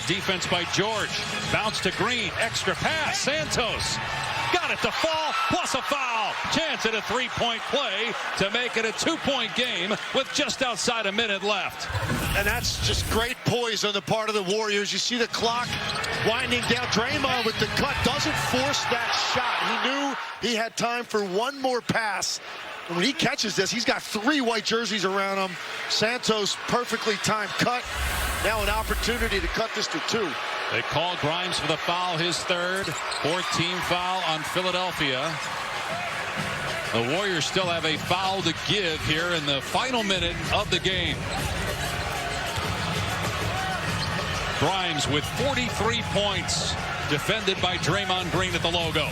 Good defense by George. Bounce to Green. Extra pass. Santos got it to fall, plus a foul. Chance at a three-point play to make it a two-point game with just outside a minute left. And that's just great poise on the part of the Warriors. You see the clock winding down. Draymond with the cut doesn't force that shot. He knew he had time for one more pass. And when he catches this, he's got 3 white jerseys around him. Santos, perfectly timed cut. Now an opportunity to cut this to 2. They call Grimes for the foul, his third. 4th team foul on Philadelphia. The Warriors still have a foul to give here in the final minute of the game. Grimes with 43 points, defended by Draymond Green at the logo.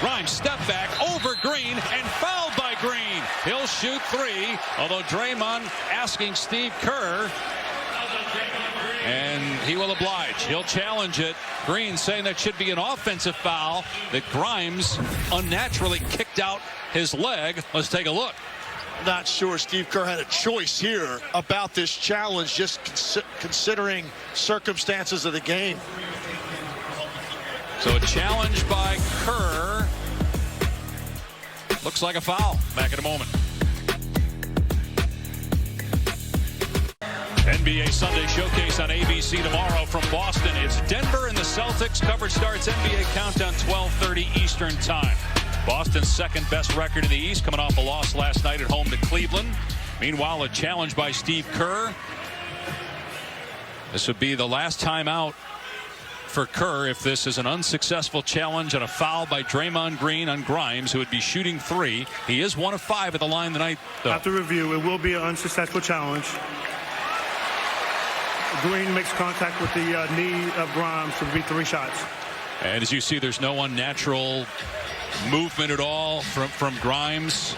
Grimes step back over Green and fouled by Green. He'll shoot 3, although Draymond asking Steve Kerr, and he will oblige. He'll challenge it. Green saying that should be an offensive foul, that Grimes unnaturally kicked out his leg. Let's take a look. Not sure Steve Kerr had a choice here about this challenge, just considering circumstances of the game. So a challenge by Kerr. Looks like a foul. Back in a moment. NBA Sunday Showcase on ABC tomorrow from Boston. It's Denver and the Celtics. Coverage starts NBA Countdown 12:30 Eastern Time. Boston's second best record in the East, coming off a loss last night at home to Cleveland. Meanwhile, a challenge by Steve Kerr. This would be the last time out for Kerr if this is an unsuccessful challenge and a foul by Draymond Green on Grimes, who would be shooting 3. He is 1 of 5 at the line tonight, though. After review, it will be an unsuccessful challenge. Green makes contact with the knee of Grimes to beat 3 shots. And as you see, there's no unnatural movement at all from Grimes.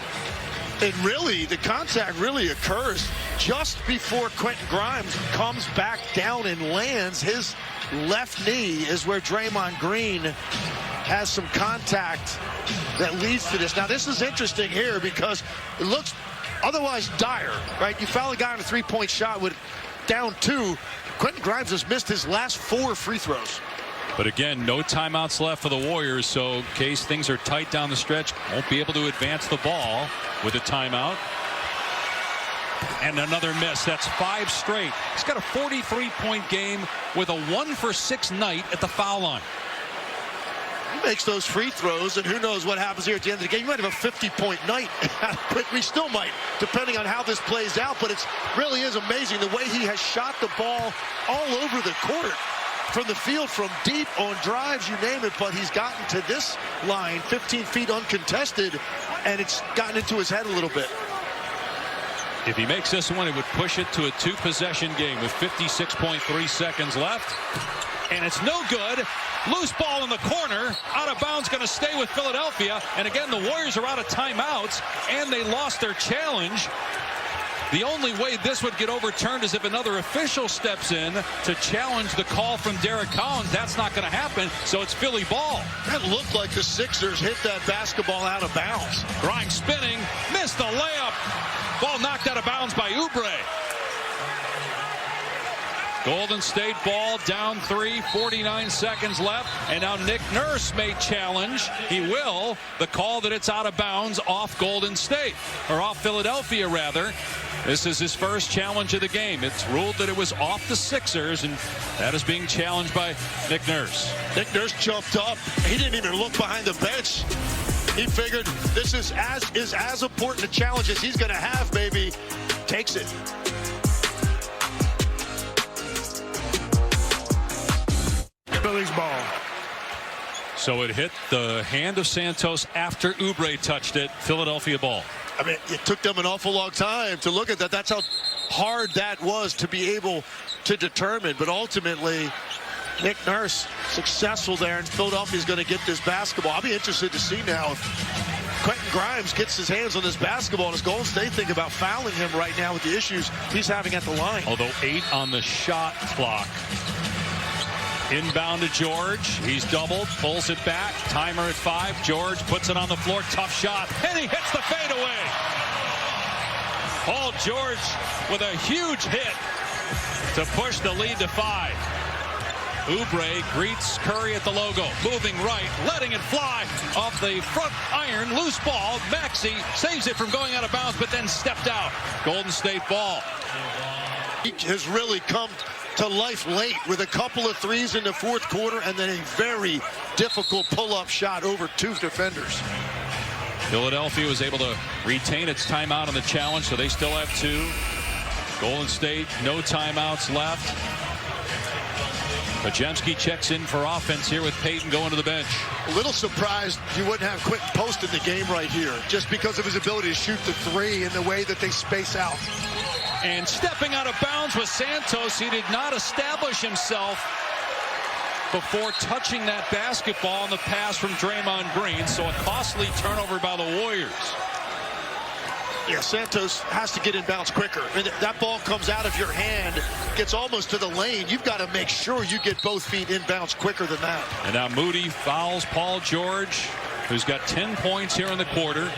And really, the contact really occurs just before Quentin Grimes comes back down and lands. His left knee is where Draymond Green has some contact that leads to this. Now, this is interesting here because it looks otherwise dire, right? You foul a guy on a 3-point shot with down 2. Quentin Grimes has missed his last 4 free throws. But again, no timeouts left for the Warriors, so in case things are tight down the stretch, won't be able to advance the ball with a timeout. And another miss. That's 5 straight. He's got a 43-point game with a 1 for 6 night at the foul line. He makes those free throws, and who knows what happens here at the end of the game. You might have a 50-point night. We still might, depending on how this plays out. But it really is amazing the way he has shot the ball all over the court, from the field, from deep, on drives, you name it. But he's gotten to this line, 15 feet uncontested, and it's gotten into his head a little bit. If he makes this one, it would push it to a 2-possession game with 56.3 seconds left. And it's no good. Loose ball in the corner. Out of bounds, going to stay with Philadelphia. And again, the Warriors are out of timeouts, and they lost their challenge. The only way this would get overturned is if another official steps in to challenge the call from Derek Collins. That's not going to happen, so it's Philly ball. That looked like the Sixers hit that basketball out of bounds. Grimes spinning, missed the layup. Ball knocked out of bounds by Oubre. Golden State ball down 3, 49 seconds left, and now Nick Nurse may challenge. He will. The call that it's out of bounds off Golden State, or off Philadelphia rather. This is his first challenge of the game. It's ruled that it was off the Sixers, and that is being challenged by Nick Nurse. Nick Nurse jumped up. He didn't even look behind the bench. He figured this is as important a challenge as he's going to have, baby. Takes it. Philly's ball. So it hit the hand of Santos after Oubre touched it. Philadelphia ball. I mean, it took them an awful long time to look at that. That's how hard that was to be able to determine. But ultimately, Nick Nurse successful there, and Philadelphia's going to get this basketball. I'll be interested to see now if Quentin Grimes gets his hands on this basketball, and does Golden State think about fouling him right now with the issues he's having at the line. Although 8 on the shot clock. Inbound to George. He's doubled, pulls it back. Timer at 5. George puts it on the floor. Tough shot. And he hits the fadeaway. Paul George with a huge hit to push the lead to 5. Oubre greets Curry at the logo. Moving right, letting it fly off the front iron. Loose ball. Maxey saves it from going out of bounds, but then stepped out. Golden State ball. He has really come to life late with a couple of threes in the fourth quarter and then a very difficult pull-up shot over two defenders. Philadelphia was able to retain its timeout on the challenge, so they still have two. Golden State, no timeouts left. Podziemski checks in for offense here with Payton going to the bench. A little surprised you wouldn't have Quentin Post in the game right here, just because of his ability to shoot the three and the way that they space out. And stepping out of bounds was Santos. He did not establish himself before touching that basketball on the pass from Draymond Green, so a costly turnover by the Warriors. Yeah, Santos has to get in bounds quicker. I mean, that ball comes out of your hand, gets almost to the lane. You've got to make sure you get both feet in bounds quicker than that. And now Moody fouls Paul George, who's got 10 points here in the quarter.